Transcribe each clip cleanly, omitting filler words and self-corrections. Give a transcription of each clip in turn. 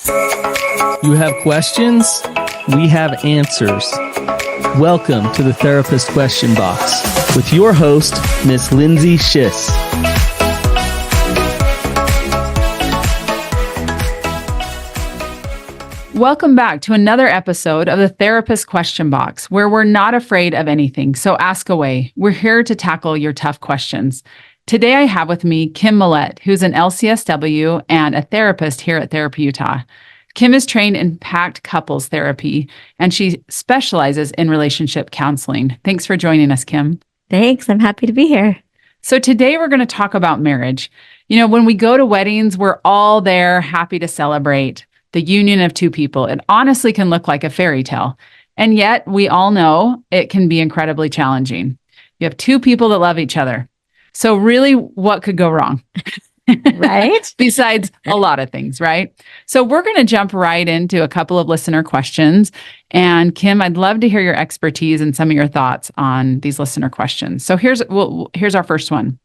You have questions? We have answers. Welcome to the Therapist Question Box with your host, Miss Lindsay Schiss. Welcome back to another episode of the Therapist Question Box, where we're not afraid of anything, so ask away. We're here to tackle your tough questions. Today I have with me Kim Mallette, who's an LCSW and a therapist here at Therapy Utah. Kim is trained in packed couples therapy, and she specializes in relationship counseling. Thanks for joining us, Kim. Thanks. I'm happy to be here. So today we're going to talk about marriage. You know, when we go to weddings, we're all there happy to celebrate the union of two people. It honestly can look like a fairy tale. And yet we all know it can be incredibly challenging. You have two people that love each other. So really, what could go wrong? Right? Besides a lot of things, right? So we're going to jump right into a couple of listener questions. And Kim, I'd love to hear your expertise and some of your thoughts on these listener questions. So here's our first one.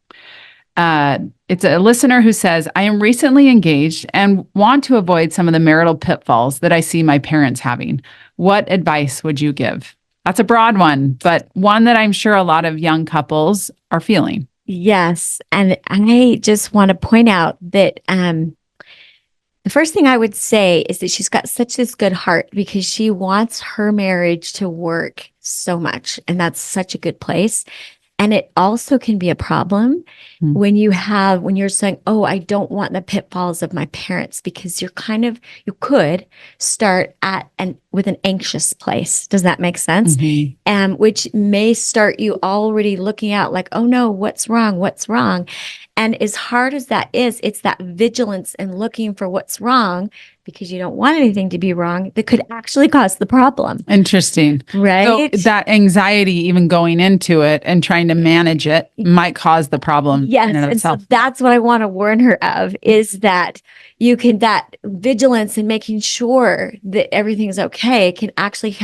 It's a listener who says, I am recently engaged and want to avoid some of the marital pitfalls that I see my parents having. What advice would you give? That's a broad one, but one that I'm sure a lot of young couples are feeling. Yes. And I just want to point out that the first thing I would say is that she's got such this good heart because she wants her marriage to work so much. And that's such a good place. And it also can be a problem when you're saying, oh, I don't want the pitfalls of my parents, because you could start with an anxious place. Does that make sense? Mm-hmm. Which may start you already looking out like, oh no, what's wrong? What's wrong? And as hard as that is, it's that vigilance and looking for what's wrong, because you don't want anything to be wrong, that could actually cause the problem. Interesting. Right? So that anxiety, even going into it and trying to manage it, might cause the problem. Yes. In and of and itself. So that's what I want to warn her of, is that that vigilance and making sure that everything's okay can actually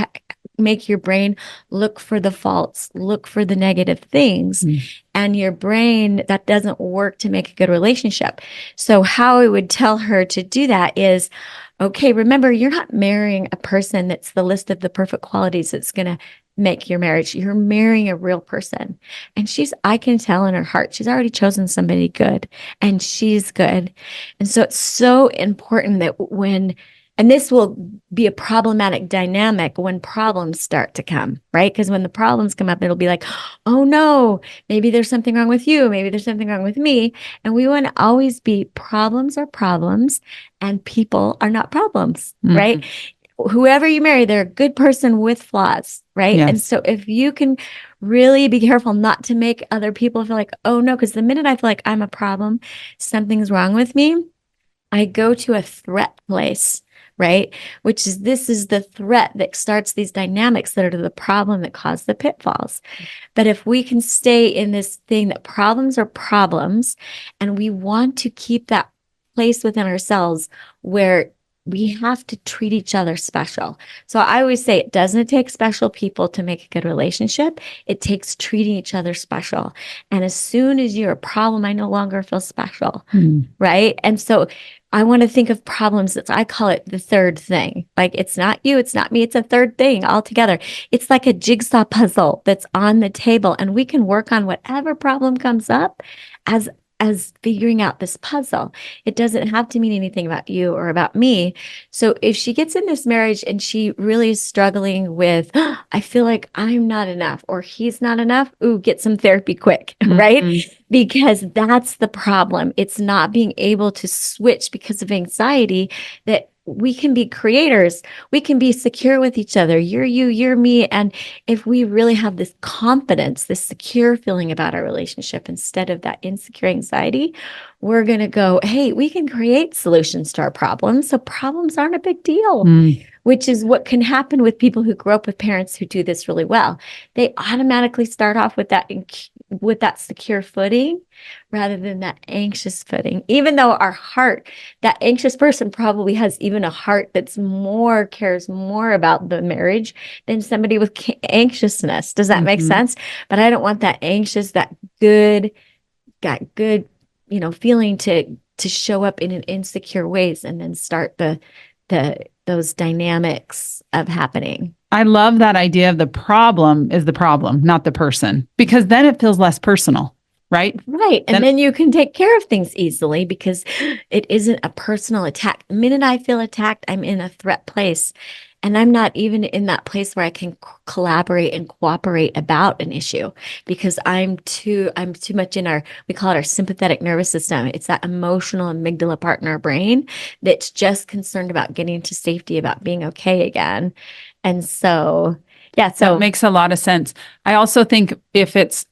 make your brain look for the faults, look for the negative things. And your brain, that doesn't work to make a good relationship. So how I would tell her to do that is, okay, remember, you're not marrying a person that's the list of the perfect qualities that's going to make your marriage. You're marrying a real person. And I can tell in her heart, she's already chosen somebody good, and she's good. And so it's so important that and this will be a problematic dynamic when problems start to come, right? Because when the problems come up, it'll be like, oh no, maybe there's something wrong with you. Maybe there's something wrong with me. And we want to always be, problems are problems and people are not problems, right? Whoever you marry, they're a good person with flaws, right? Yes. And so if you can really be careful not to make other people feel like, oh no, because the minute I feel like I'm a problem, something's wrong with me, I go to a threat place. Right? This is the threat that starts these dynamics that are the problem that cause the pitfalls. But if we can stay in this thing that problems are problems, and we want to keep that place within ourselves where we have to treat each other special. So I always say it doesn't take special people to make a good relationship. It takes treating each other special. And as soon as you're a problem, I no longer feel special. Right? And so I want to think of problems I call it the third thing. Like, it's not you, it's not me, it's a third thing altogether. It's like a jigsaw puzzle that's on the table, and we can work on whatever problem comes up as figuring out this puzzle. It doesn't have to mean anything about you or about me. So if she gets in this marriage and she really is struggling with, I feel like I'm not enough or he's not enough, get some therapy quick, right? Because that's the problem. It's not being able to switch because of anxiety, that we can be creators. We can be secure with each other. You're you, you're me. And if we really have this confidence, this secure feeling about our relationship, instead of that insecure anxiety, we're going to go, hey, we can create solutions to our problems. So problems aren't a big deal, which is what can happen with people who grow up with parents who do this really well. They automatically start off with that secure footing rather than that anxious footing. Even though our heart, that anxious person probably has even a heart that's cares more about the marriage than somebody with anxiousness. Does that make sense? But I don't want that anxious, that good, feeling to show up in an insecure ways and then start the those dynamics of happening. I love that idea of the problem is the problem, not the person, because then it feels less personal, right? Right. And then you can take care of things easily because it isn't a personal attack. The minute I feel attacked, I'm in a threat place. And I'm not even in that place where I can collaborate and cooperate about an issue because I'm too much in we call it our sympathetic nervous system. It's that emotional amygdala part in our brain that's just concerned about getting to safety, about being okay again. And so, yeah. So that makes a lot of sense. I also think if it's,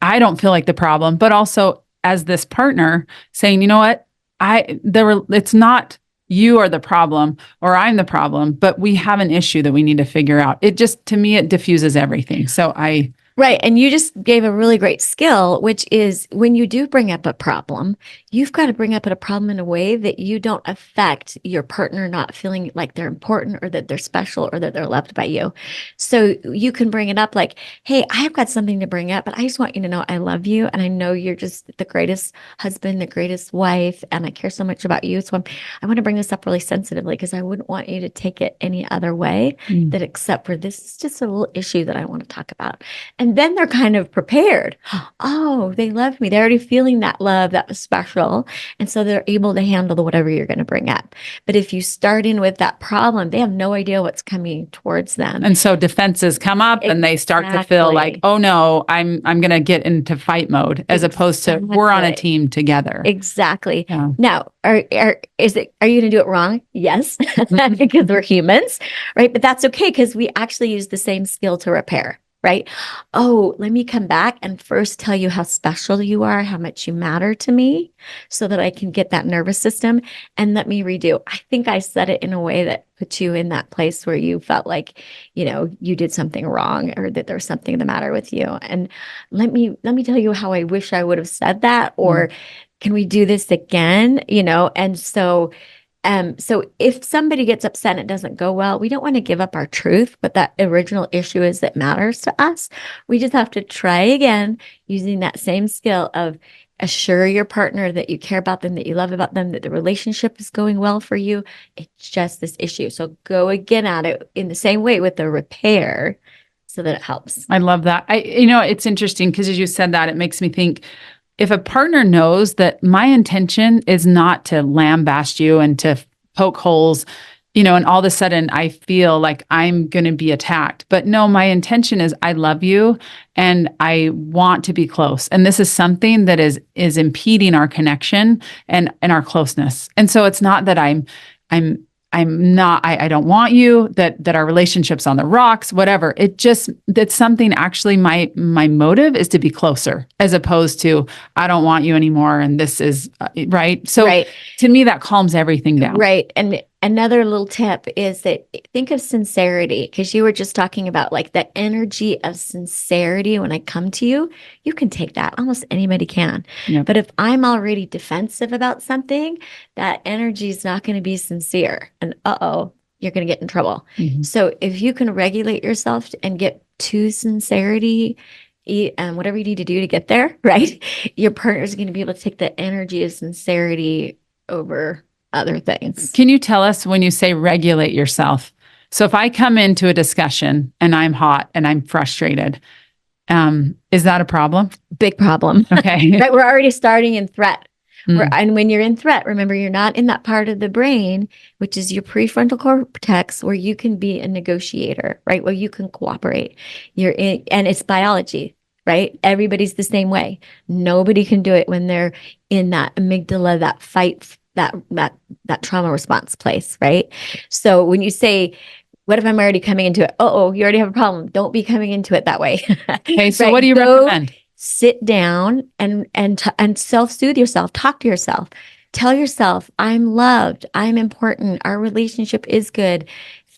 I don't feel like the problem, but also as this partner saying, you know what, it's not you are the problem or I'm the problem, but we have an issue that we need to figure out. It just, to me, it diffuses everything. So right. And you just gave a really great skill, which is when you do bring up a problem, you've got to bring up a problem in a way that you don't affect your partner not feeling like they're important or that they're special or that they're loved by you. So you can bring it up like, hey, I've got something to bring up, but I just want you to know I love you. And I know you're just the greatest husband, the greatest wife, and I care so much about you. So I want to bring this up really sensitively because I wouldn't want you to take it any other way that except for this is just a little issue that I want to talk about. And then they're kind of prepared. Oh, they love me. They're already feeling that love that was special. And so they're able to handle whatever you're going to bring up. But if you start in with that problem, they have no idea what's coming towards them. And so defenses come up and they start to feel like, oh no, I'm going to get into fight mode as opposed to we're on a team together. Exactly. Yeah. Now, are you going to do it wrong? Yes, because we're humans, right? But that's okay because we actually use the same skill to repair. Right? Oh, let me come back and first tell you how special you are, how much you matter to me, so that I can get that nervous system and let me redo. I think I said it in a way that put you in that place where you felt like, you did something wrong or that there's something the matter with you. And let me tell you how I wish I would have said that, or can we do this again? And so if somebody gets upset and it doesn't go well, we don't want to give up our truth, but that original issue is that matters to us. We just have to try again using that same skill of assure your partner that you care about them, that you love about them, that the relationship is going well for you. It's just this issue. So go again at it in the same way with the repair so that it helps. I love that. It's interesting because as you said that, it makes me think, if a partner knows that my intention is not to lambaste you and to poke holes, and all of a sudden I feel like I'm going to be attacked. But no, my intention is I love you and I want to be close. And this is something that is impeding our connection and our closeness. And so it's not that I don't want you, that our relationship's on the rocks, whatever. That's something actually my motive is to be closer as opposed to, I don't want you anymore. And this is right. So to me, that calms everything down. Right. And another little tip is that think of sincerity, because you were just talking about like the energy of sincerity. When I come to you, you can take that. Almost anybody can. Yep. But if I'm already defensive about something, that energy is not going to be sincere. And you're going to get in trouble. Mm-hmm. So if you can regulate yourself and get to sincerity, and whatever you need to do to get there, right? Your partner is going to be able to take the energy of sincerity over other things. Can you tell us when you say regulate yourself? So if I come into a discussion and I'm hot and I'm frustrated, is that a problem? Big problem. Okay. Right. We're already starting in threat. And when you're in threat, remember, you're not in that part of the brain, which is your prefrontal cortex, where you can be a negotiator, right? Where you can cooperate. And it's biology, right? Everybody's the same way. Nobody can do it when they're in that amygdala, that fight, that trauma response place, right? So when you say, what if I'm already coming into it? You already have a problem. Don't be coming into it that way. Okay, so what do you recommend? Sit down and self-soothe yourself. Talk to yourself. Tell yourself, I'm loved. I'm important. Our relationship is good.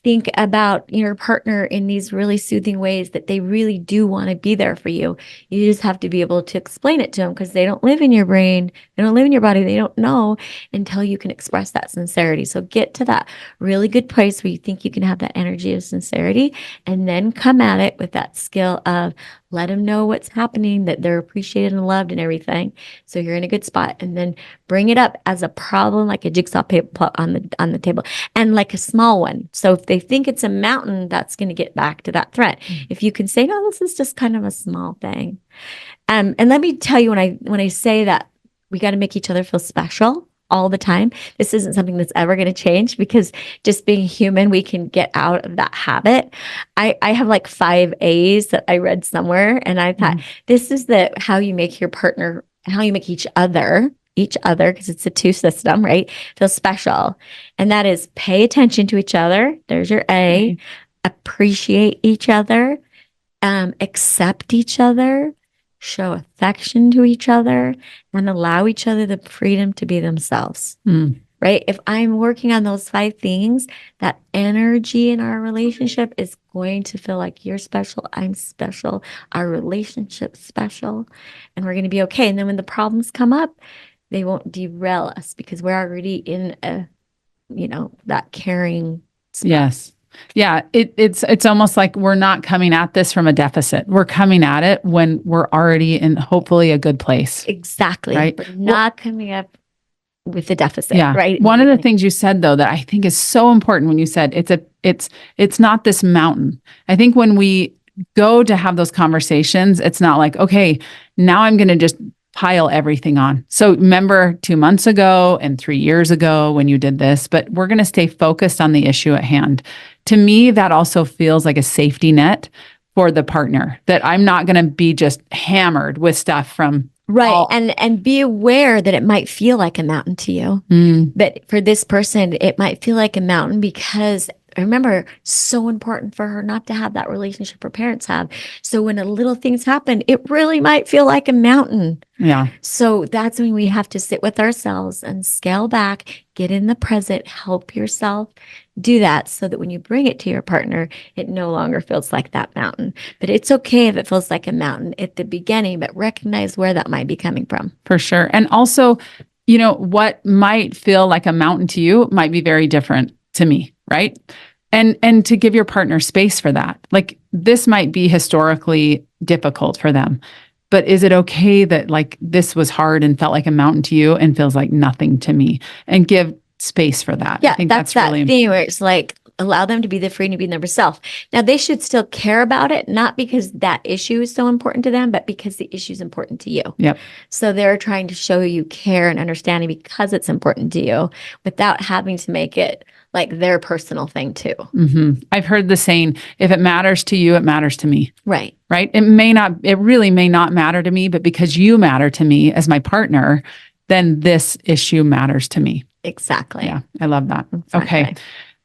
Think about your partner in these really soothing ways that they really do want to be there for you. You just have to be able to explain it to them because they don't live in your brain. They don't live in your body. They don't know until you can express that sincerity. So get to that really good place where you think you can have that energy of sincerity and then come at it with that skill of let them know what's happening, that they're appreciated and loved and everything. So you're in a good spot. And then bring it up as a problem, like a jigsaw on the table, and like a small one. So if they think it's a mountain, that's going to get back to that threat. If you can say, no, this is just kind of a small thing. And let me tell you, when I say that we got to make each other feel special all the time, this isn't something that's ever going to change, because just being human, we can get out of that habit. I have like 5 A's that I read somewhere, and I thought this is how you make your partner, how you make each other, because it's a 2 system, right? Feel special. And that is pay attention to each other. There's your A. Appreciate each other, accept each other, show affection to each other, and allow each other the freedom to be themselves. Right? If I'm working on those 5 things, that energy in our relationship is going to feel like you're special, I'm special, our relationship's special, and we're going to be okay. And then when the problems come up, they won't derail us, because we're already in that caring spot. Yes. Yeah, it's almost like we're not coming at this from a deficit. We're coming at it when we're already in hopefully a good place. Exactly. Right? We're not coming up with a deficit. Yeah. Right. One of the things you said, though, that I think is so important when you said it's not this mountain. I think when we go to have those conversations, it's not like, okay, now I'm going to just pile everything on. So remember 2 months ago and 3 years ago when you did this, but we're going to stay focused on the issue at hand. To me, that also feels like a safety net for the partner, that I'm not going to be just hammered with stuff from right. And be aware that it might feel like a mountain to you. But for this person, it might feel like a mountain because, remember, so important for her not to have that relationship her parents have. So when a little things happen, it really might feel like a mountain. Yeah. So that's when we have to sit with ourselves and scale back, get in the present, help yourself do that, so that when you bring it to your partner, it no longer feels like that mountain. But it's okay if it feels like a mountain at the beginning, but recognize where that might be coming from. For sure. And also, what might feel like a mountain to you might be very different to me, right? And to give your partner space for that. Like, this might be historically difficult for them, but is it okay that like this was hard and felt like a mountain to you and feels like nothing to me? And give space for that. Yeah, I think that's really that thing where it's like, allow them to be the free to be themselves. Now, they should still care about it, not because that issue is so important to them, but because the issue is important to you. Yep. So they're trying to show you care and understanding because it's important to you, without having to make it like their personal thing too. I've heard the saying, if it matters to you, it matters to me. Right. Right. It really may not matter to me, but because you matter to me as my partner, then this issue matters to me. Exactly. Yeah. I love that. Exactly. Okay.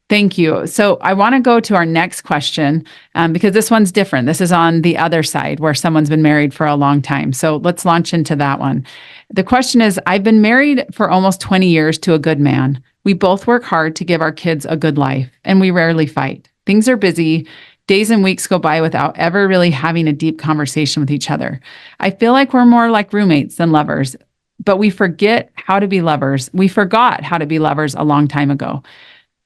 Thank you. So I want to go to our next question because this one's different. This is on the other side where someone's been married for a long time. So let's launch into that one. The question is, I've been married for almost 20 years to a good man. We both work hard to give our kids a good life, and we rarely fight. Things are busy. Days and weeks go by without ever really having a deep conversation with each other. I feel like we're more like roommates than lovers, but we forgot how to be lovers. We forgot how to be lovers a long time ago.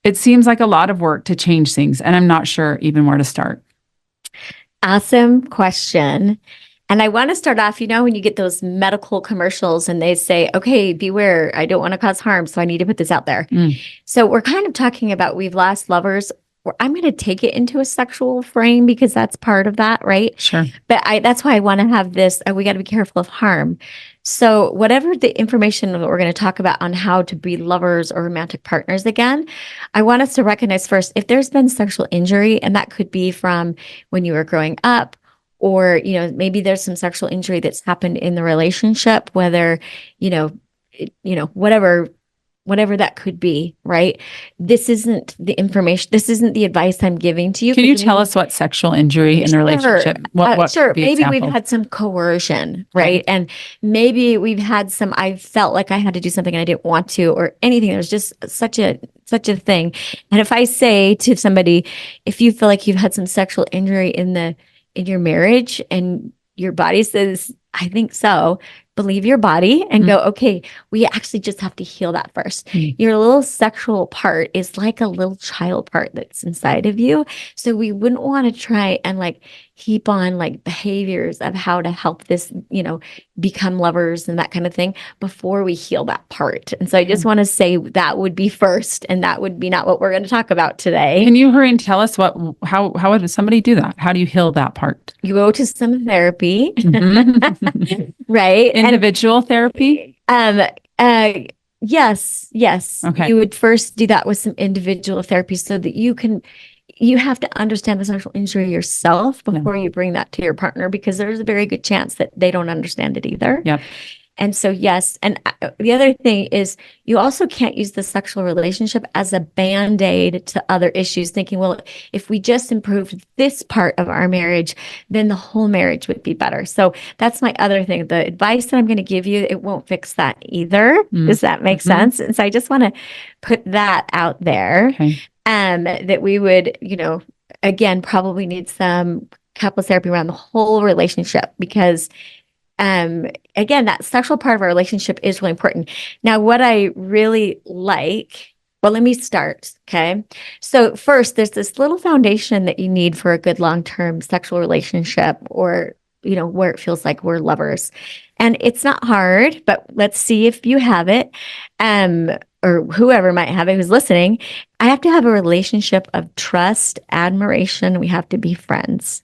It seems like a lot of work to change things, and I'm not sure even where to start. Awesome question. And I want to start off, when you get those medical commercials and they say, okay, beware, I don't want to cause harm, so I need to put this out there. So we're kind of talking about we've lost lovers. I'm going to take it into a sexual frame because that's part of that, right? Sure. But that's why I want to have this, we got to be careful of harm. So whatever the information that we're going to talk about on how to be lovers or romantic partners again, I want us to recognize first, if there's been sexual injury, and that could be from when you were growing up, or, maybe there's some sexual injury that's happened in the relationship, whether, whatever that could be, right? This isn't the information. This isn't the advice I'm giving to you. Can you tell us what sexual injury in the relationship? What sure. Maybe example? we've had some coercion, right? And maybe we've had some, I felt like I had to do something and I didn't want to, or anything. There's just such a thing. And if I say to somebody, if you feel like you've had some sexual injury in your marriage and your body says, I think so, believe your body and go, okay, we actually just have to heal that first. Your little sexual part is like a little child part that's inside of you. So we wouldn't want to try and like heap on like behaviors of how to help this, become lovers and that kind of thing before we heal that part. And so I just want to say that would be first, and that would be not what we're going to talk about today. Can you hurry and tell us how would somebody do that? How do you heal that part? You go to some therapy, Mhm. right? Individual therapy? Yes. Okay. You would first do that with some individual therapy so that you have to understand the sexual injury yourself before you bring that to your partner, because there's a very good chance that they don't understand it either. Yep. And so, yes. And the other thing is you also can't use the sexual relationship as a band-aid to other issues, thinking, well, if we just improved this part of our marriage, then the whole marriage would be better. So that's my other thing. The advice that I'm going to give you, it won't fix that either. Does that make sense? And so I just want to put that out there. Okay. That we would, again, probably need some couples therapy around the whole relationship, because again, that sexual part of our relationship is really important. Now, what I really like, well, let me start. Okay. So first, there's this little foundation that you need for a good long-term sexual relationship, or, where it feels like we're lovers. And it's not hard, but let's see if you have it, or whoever might have it who's listening. I have to have a relationship of trust, admiration. We have to be friends.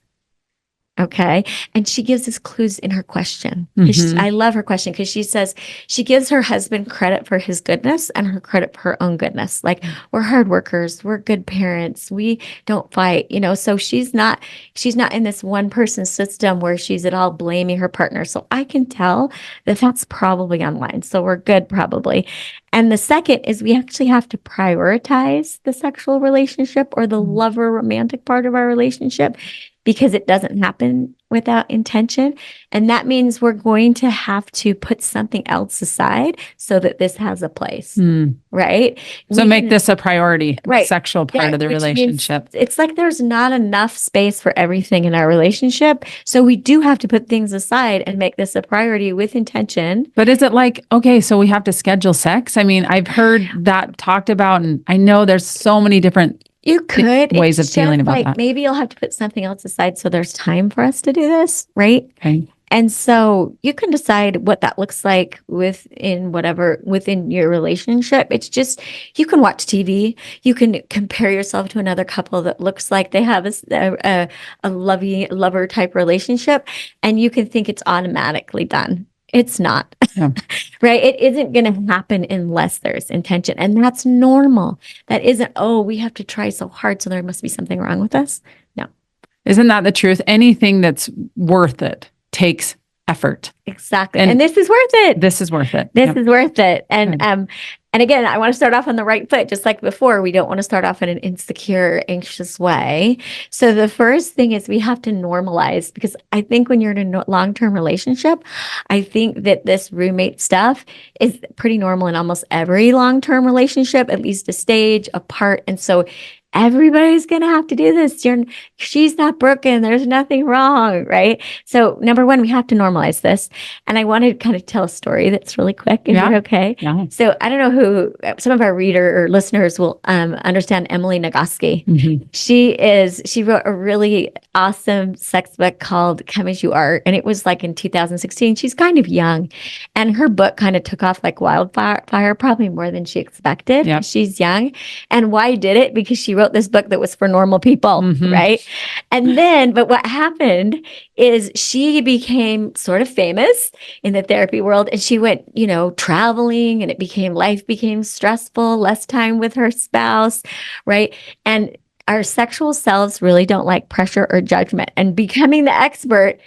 Okay. And she gives us clues in her question. I love her question, because she says she gives her husband credit for his goodness and her credit for her own goodness. Like, we're hard workers, we're good parents, we don't fight, so she's not in this one person system where she's at all blaming her partner. So I can tell that that's probably online. So we're good, probably. And the second is we actually have to prioritize the sexual relationship or the lover romantic part of our relationship, because it doesn't happen without intention. And that means we're going to have to put something else aside so that this has a place, right? So make this a priority, right? Sexual part of the relationship. It's like there's not enough space for everything in our relationship. So we do have to put things aside and make this a priority with intention. But is it like, okay, so we have to schedule sex? I mean, I've heard that talked about, and I know there's so many different ways of feeling about that. Maybe you'll have to put something else aside so there's time for us to do this, right? Okay. And so you can decide what that looks like within your relationship. It's just, you can watch TV. You can compare yourself to another couple that looks like they have a lovey lover type relationship, and you can think it's automatically done. It's not, right? It isn't going to happen unless there's intention. And that's normal. That isn't, we have to try so hard, so there must be something wrong with us. No. Isn't that the truth? Anything that's worth it takes effort. Exactly. And this is worth it. This is worth it. This is worth it. And again, I want to start off on the right foot, just like before. We don't want to start off in an insecure, anxious way. So the first thing is we have to normalize, because I think when you're in a long-term relationship, I think that this roommate stuff is pretty normal in almost every long-term relationship, at least a stage, a part. And so everybody's going to have to do this. She's not broken. There's nothing wrong, right? So number one, we have to normalize this. And I want to kind of tell a story that's really quick, if you're okay. Yeah. So I don't know who, some of our reader or listeners will understand Emily Nagoski. She wrote a really awesome sex book called Come As You Are. And it was like in 2016. She's kind of young. And her book kind of took off like wildfire, probably more than she expected. Yep. She's young. And why did it? Because she wrote this book that was for normal people, right? And then, but what happened is she became sort of famous in the therapy world, and she went, traveling, and life became stressful, less time with her spouse, right? And our sexual selves really don't like pressure or judgment, and becoming the expert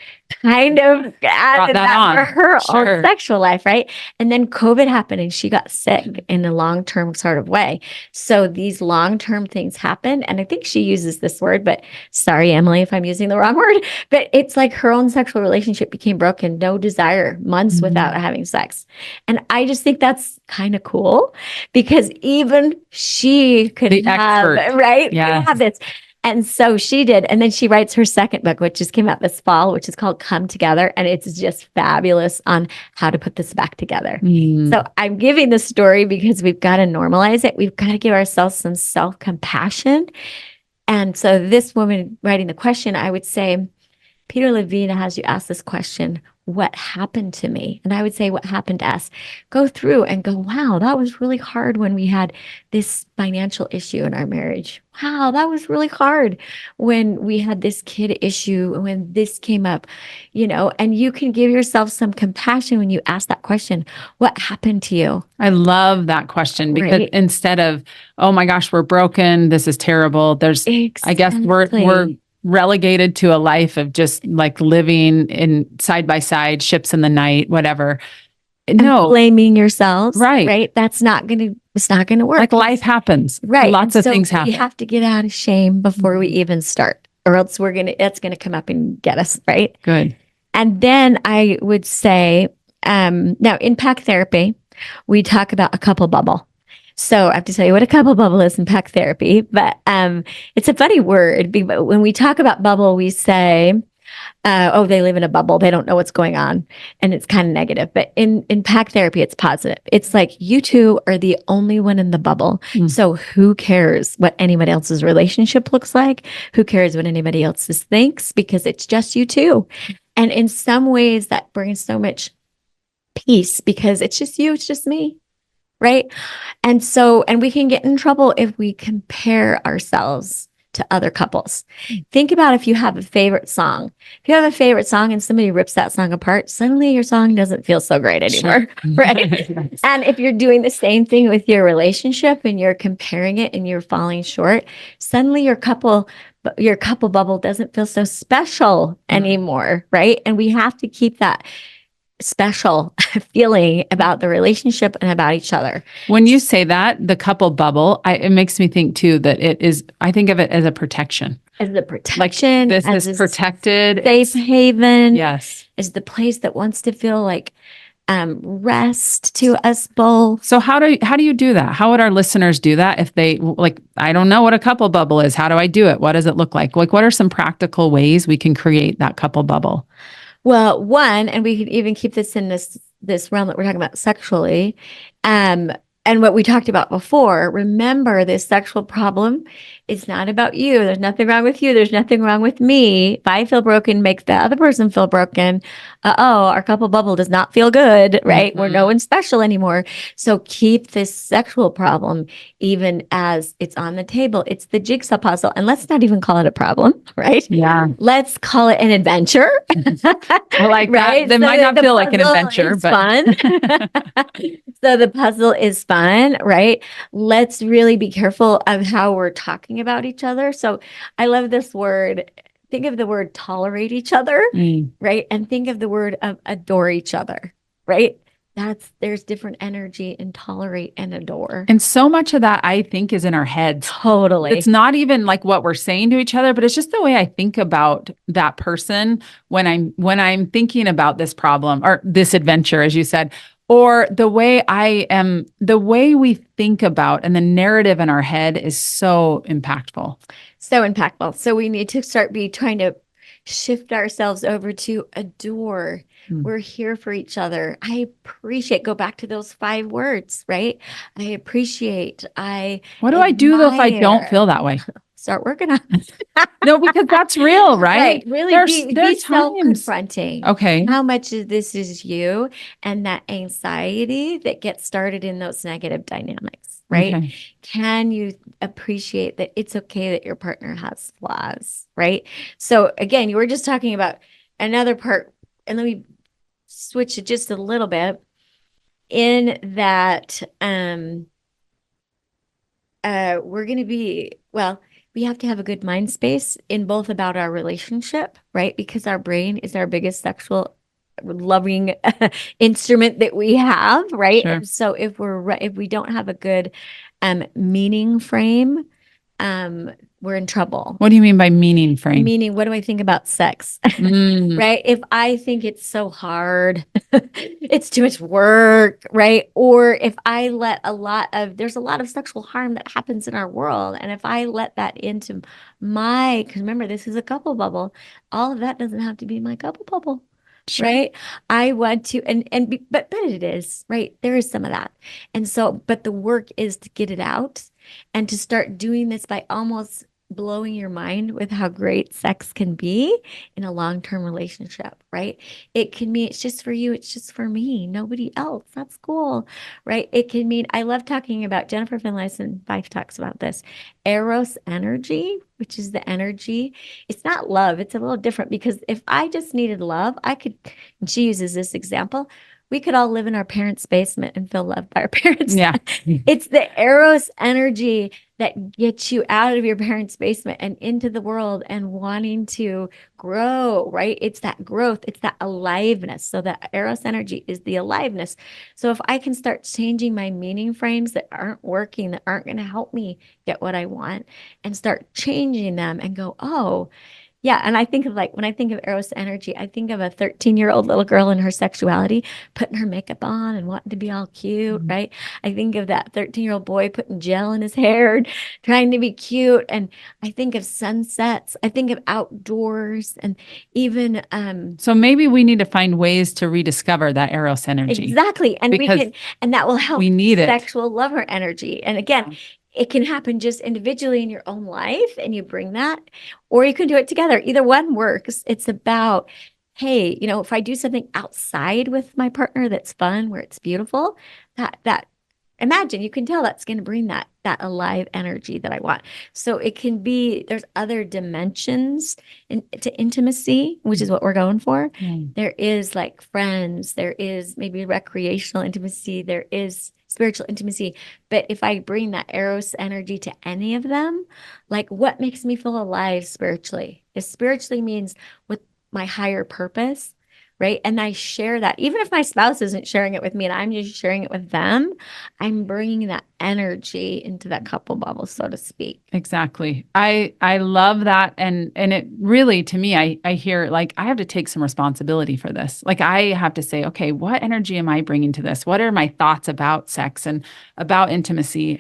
kind of added that for her own sexual life, right? And then COVID happened and she got sick in a long-term sort of way. So these long-term things happen. And I think she uses this word, but sorry, Emily, if I'm using the wrong word, but it's like her own sexual relationship became broken, no desire, months without having sex. And I just think that's kind of cool, because even she could have, right? Yeah. Have this. And so she did. And then she writes her second book, which just came out this fall, which is called Come Together. And it's just fabulous on how to put this back together. So I'm giving this story because we've got to normalize it. We've got to give ourselves some self-compassion. And so this woman writing the question, I would say, Peter Levine has you ask this question, what happened to me? And I would say, what happened to us? Go through and go, wow, that was really hard when we had this financial issue in our marriage. Wow, that was really hard when we had this kid issue, when this came up, and you can give yourself some compassion when you ask that question, what happened to you? I love that question because Right. instead of, oh my gosh, we're broken, this is terrible. I guess we're Exactly. relegated to a life of just like living in side by side, ships in the night, whatever. And No, blaming yourselves, right. right? It's not going to work. Like life happens. Right. Lots of things happen. We have to get out of shame before we even start, or else it's going to come up and get us, right? Good. And then I would say, now in pack therapy, we talk about a couple bubble. So I have to tell you what a couple bubble is in pack therapy, but it's a funny word. But when we talk about bubble, we say, oh, they live in a bubble. They don't know what's going on. And it's kind of negative. But in pack therapy, it's positive. It's like you two are the only one in the bubble. So who cares what anybody else's relationship looks like? Who cares what anybody else's thinks? Because it's just you two. And in some ways that brings so much peace because it's just you, it's just me. Right. And we can get in trouble if we compare ourselves to other couples. Think about if you have a favorite song. If you have a favorite song and somebody rips that song apart, suddenly your song doesn't feel so great anymore. Sure. Right. And if you're doing the same thing with your relationship and you're comparing it and you're falling short, suddenly your couple bubble doesn't feel so special anymore. Right. And we have to keep that special feeling about the relationship and about each other. When you say that, the couple bubble, it makes me think too that I think of it as a protection. As the protection. Like this is protected. Safe haven. Yes. Is the place that wants to feel like rest to us both. So how do you do that? How would our listeners do that if they I don't know what a couple bubble is. How do I do it? What does it look like? Like what are some practical ways we can create that couple bubble? Well, one, and we could even keep this in this realm that we're talking about sexually, and what we talked about before, remember this sexual problem is not about you. There's nothing wrong with you. There's nothing wrong with me. If I feel broken, make the other person feel broken. Our couple bubble does not feel good, right? We're no one special anymore. So keep this sexual problem even as it's on the table. It's the jigsaw puzzle. And let's not even call it a problem, right? Yeah. Let's call it an adventure. I like right? That. That might not feel like an adventure, but fun. So the puzzle is fun, right? Let's really be careful of how we're talking about each other. So I love this word. Think of the word tolerate each other, right? And think of the word of adore each other, right? There's different energy in tolerate and adore. And so much of that I think is in our heads. Totally. It's not even like what we're saying to each other, but it's just the way I think about that person when I'm thinking about this problem or this adventure, as you said, or the way we think about and the narrative in our head is so impactful. So impactful. So we need to start trying to shift ourselves over to adore. We're here for each other. I appreciate, go back to those 5 words, right? I appreciate, what do I do though if I don't feel that way? Start working on it. No, because that's real, right? Really be self-confronting. Okay. How much of this is you and that anxiety that gets started in those negative dynamics, right? Okay. Can you appreciate that it's okay that your partner has flaws, right? So again, you were just talking about another part, and let me switch it just a little bit in that we're going to be, we have to have a good mind space in both about our relationship, right? Because our brain is our biggest sexual loving instrument that we have, right? Sure. And so if we don't have a good meaning frame, we're in trouble. What do you mean by meaning frame? Meaning, what do I think about sex? Right? If I think it's so hard, it's too much work, right? Or if I let there's a lot of sexual harm that happens in our world. And if I let that into because remember, this is a couple bubble. All of that doesn't have to be my couple bubble. Sure. Right. I want to, but it is, right. There is some of that. And so, but the work is to get it out and to start doing this by almost blowing your mind with how great sex can be in a long-term relationship, right? It can mean it's just for you, it's just for me, nobody else. That's cool, right? It can mean I love talking about Jennifer Finlayson Fife talks about this eros energy, which is the energy. It's not love, it's a little different because if I just needed love, I could, and she uses this example, we could all live in our parents' basement and feel loved by our parents. Yeah. It's the eros energy that gets you out of your parents' basement and into the world and wanting to grow, right? It's that growth, it's that aliveness. So that eros energy is the aliveness. So if I can start changing my meaning frames that aren't working, that aren't going to help me get what I want, and start changing them and go, oh, yeah. And I think of like, when I think of Eros energy, I think of a 13-year-old little girl in her sexuality, putting her makeup on and wanting to be all cute, right? I think of that 13-year-old boy putting gel in his hair and trying to be cute. And I think of sunsets. I think of outdoors and even, So maybe we need to find ways to rediscover that Eros energy. exactly. And we Because can, and that will help we need it. sexual lover energy. And again, it can happen just individually in your own life and you bring that, or you can do it together. Either one works. It's about, hey, you know, if I do something outside with my partner that's fun, where it's beautiful, that imagine you can tell that's going to bring that alive energy that I want. So it can be, there's other dimensions to intimacy, which is what we're going for. There is like friends, there is maybe recreational intimacy, there is spiritual intimacy. But if I bring that eros energy to any of them, like what makes me feel alive spiritually? If spiritually means with my higher purpose, right? And I share that, even if my spouse isn't sharing it with me and I'm just sharing it with them, I'm bringing that energy into that couple bubble, so to speak. Exactly. I love that. And it really, to me, I hear like, I have to take some responsibility for this. Like I have to say, okay, what energy am I bringing to this? What are my thoughts about sex and about intimacy?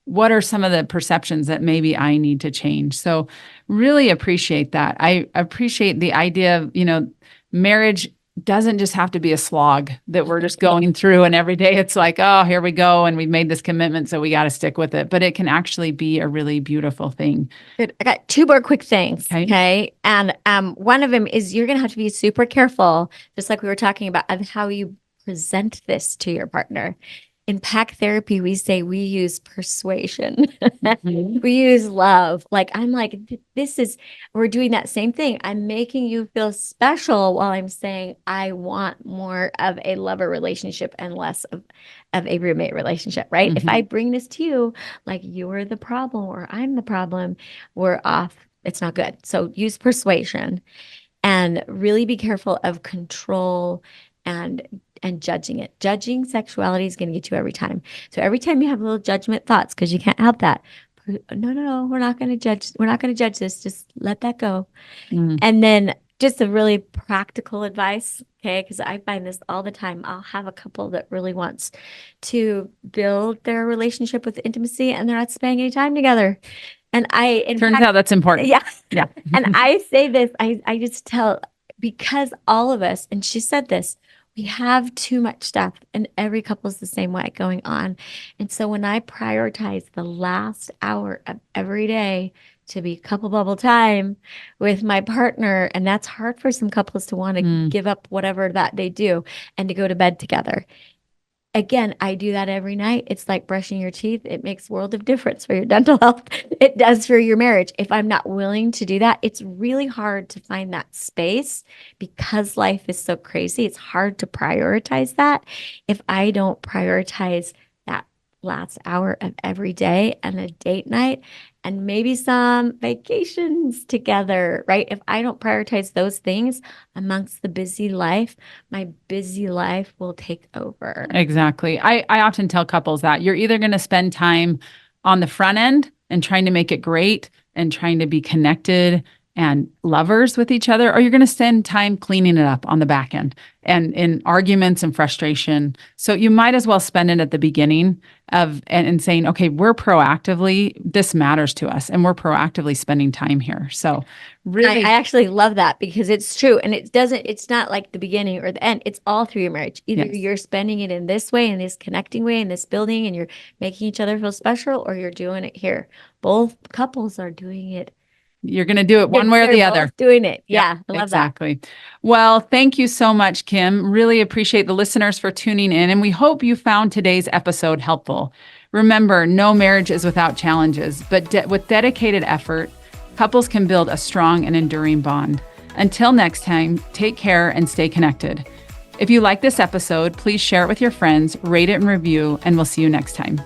What are some of the perceptions that maybe I need to change? So really appreciate that. I appreciate the idea of, marriage doesn't just have to be a slog that we're just going through and every day it's like, oh, here we go. And we've made this commitment, so we got to stick with it. But it can actually be a really beautiful thing. Good. I got two more quick things. Okay. And one of them is you're going to have to be super careful, just like we were talking about, of how you present this to your partner. In PAC therapy, we say we use persuasion. We use love. Like, I'm like, we're doing that same thing. I'm making you feel special while I'm saying, I want more of a lover relationship and less of a roommate relationship, right? If I bring this to you, like you're the problem or I'm the problem, we're off. It's not good. So use persuasion and really be careful of control and judging it. Judging sexuality is going to get you every time. So every time you have little judgment thoughts, because you can't help that. No, we're not going to judge. We're not going to judge this. Just let that go. And then just a really practical advice, okay? Because I find this all the time. I'll have a couple that really wants to build their relationship with intimacy and they're not spending any time together. And turns out that's important. Yeah. Yeah. And I say this, I just tell, because all of us, and she said this, we have too much stuff and every couple is the same way going on. And so when I prioritize the last hour of every day to be couple bubble time with my partner, and that's hard for some couples to want to give up whatever that they do and to go to bed together. Again, I do that every night. It's like brushing your teeth. It makes a world of difference for your dental health. It does for your marriage. If I'm not willing to do that, it's really hard to find that space because life is so crazy. It's hard to prioritize that. If I don't prioritize that last hour of every day and a date night and maybe some vacations together, right? If I don't prioritize those things amongst the busy life, my busy life will take over. Exactly. I often tell couples that you're either going to spend time on the front end and trying to make it great and trying to be connected and lovers with each other, or you're going to spend time cleaning it up on the back end and in arguments and frustration. So you might as well spend it at the beginning of and saying, okay, this matters to us, and we're proactively spending time here. So really, I actually love that because it's true. And it's not like the beginning or the end. It's all through your marriage. Either you're spending it in this way, in this connecting way, in this building, and you're making each other feel special, or you're doing it here. Both couples are doing it. You're going to do it one way or the other. Doing it. Yeah. I love exactly. that. Well, thank you so much, Kim. Really appreciate the listeners for tuning in. And we hope you found today's episode helpful. Remember, no marriage is without challenges, but with dedicated effort, couples can build a strong and enduring bond. Until next time, take care and stay connected. If you like this episode, please share it with your friends, rate it and review, and we'll see you next time.